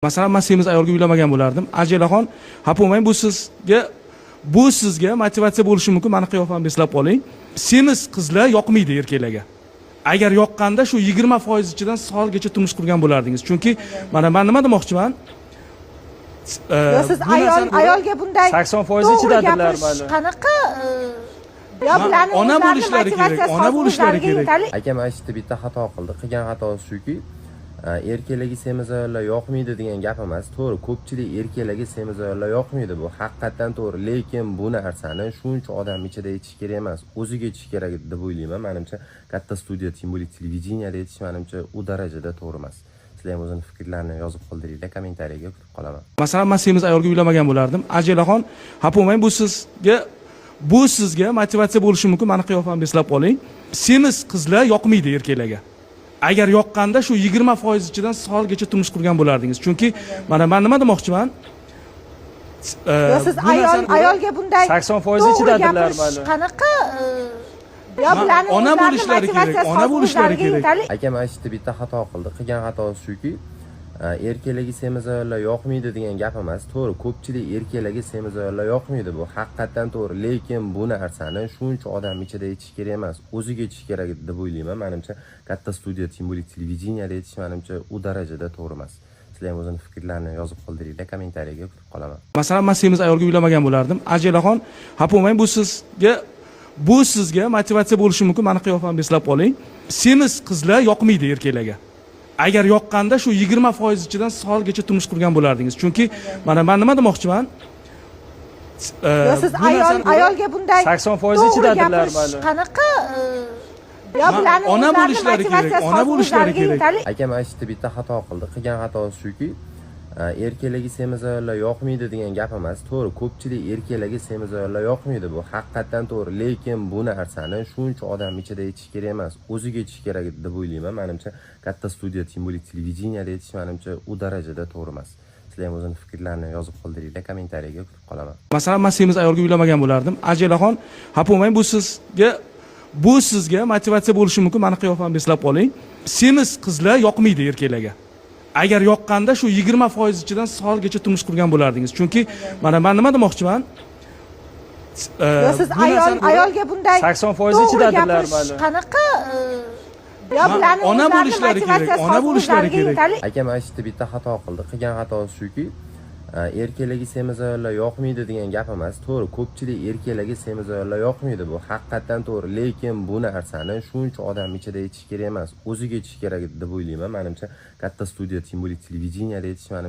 Masalan, men semiz ayolga uylamagan bo'lardim. Ajelaxon, "Hapomang, bu sizga motivatsiya bo'lishi mumkin. Meni qiyofamni eslab qoling. Semiz qizlar yoqmaydi erkaklarga. Agar yoqqanda shu 20% ichidan solgacha turmush qurgan bo'lardingiz. Chunki men nima demoqchiman? Siz ayolga bunday 80% ichidadirlar mayli. Qanaqa bularning ona bo'lishlari kerak, ona bo'lishlari kerak. Akam aytishdi, bitta xato qildi. Qilgan xatosi shuki, erkaklarga semiz ayollar yoqmaydi degan gap emas. To'g'ri, ko'pchilik erkaklarga semiz ayollar yoqmaydi, bu haqiqatan to'g'ri. Lekin bu narsani shuncha odam ichida aytish kerak emas, o'ziga aytish kerak deb o'ylayman. Menimcha katta studiya, tем более televideniyada aytish menimcha u darajada to'g'ri emas. Sizlar ham o'zingizning fikrlarni yozib qoldiringlar, kommentariyaga kutib qolaman. Masalan, men semiz ayolga uylamagan bo'lardim. Ajelaxon, "Hapomang, bu sizga motivatsiya bo'lishi mumkin. Meni qiyofamni eslab qoling. Semiz qizlar yoqmaydi erkaklarga. Agar yoqqanda shu 20% ichidan solgacha turmush qurgan bo'lardingiz. Chunki men nima demoqchiman? Siz ayolga bunday 80% ichidadirlar mayli. Qanaqa bularning ona bo'lishlari kerak, ona bo'lishlari kerak. Akam aytishdi, bitta xato qildi. Qilgan xatosi shuki, erkaklarga semiz ayollar yoqmaydi degan gap emas. To'g'ri, ko'pchilik erkaklarga semiz ayollar yoqmaydi, bu haqiqatan to'g'ri. Lekin bu narsani shuncha odam ichida aytish kerak emas, o'ziga aytish kerak deb o'ylayman. Menimcha katta studiya, tем более televideniyada aytish menimcha u darajada to'g'ri emas. Sizlar ham o'zingizning fikrlarni yozib qoldiringlar, kommentariyaga kutib qolaman. Masalan, men semiz ayolga uylamagan bo'lardim. Ajelaxon, "Hapomang, bu sizga motivatsiya bo'lishi mumkin. Meni qiyofamni eslab qoling. Semiz qizlar yoqmaydi erkaklarga. Agar yoqqanda shu 20% ichidan solgacha turmush qurgan bo'lardingiz. Chunki men nima demoqchiman? Siz ayolga bunday 80% ichidadirlar mayli. Qanaqa bularning ona bo'lishlari kerak, ona bo'lishlari kerak. Akam aytishdi, bitta xato qildi. Qilgan xatosi shuki, erkaklarga semiz ayollar yoqmaydi degan gap emas. To'g'ri, ko'pchilik erkaklarga semiz ayollar yoqmaydi, bu haqiqatan to'g'ri. Lekin bu narsani shuncha odam ichida aytish kerak emas, o'ziga aytish kerak deb o'ylayman. Menimcha katta studiya, tем более televideniyada aytish menimcha u darajada to'g'ri emas. Sizlar ham o'zingizning fikrlarni yozib qoldiringlar, kommentariyaga kutib qolaman. Masalan, men semiz ayolga uylamagan bo'lardim. Ajelaxon, "Hapomang, bu sizga motivatsiya bo'lishi mumkin. Meni qiyofamni eslab qoling. Semiz qizlar yoqmaydi erkaklarga. Agar yoqqanda shu 20% ichidan solgacha turmush qurgan bo'lardingiz. Chunki men nima demoqchiman? Siz ayolga bunday 80% ichidadirlar mayli. Qanaqa bularning ona bo'lishlari kerak, ona bo'lishlari kerak. Akam aytishdi, bitta xato qildi. Qilgan xatosi shuki, erkaklarga semiz ayollar yoqmaydi degan gap emas. To'g'ri, ko'pchilik erkaklarga semiz ayollar yoqmaydi, bu haqiqatan to'g'ri. Lekin bu narsani shuncha odam ichida aytish kerak emas, o'ziga aytish kerak deb o'ylayman. Menimcha katta studiya, tем более televideniyada aytish menimcha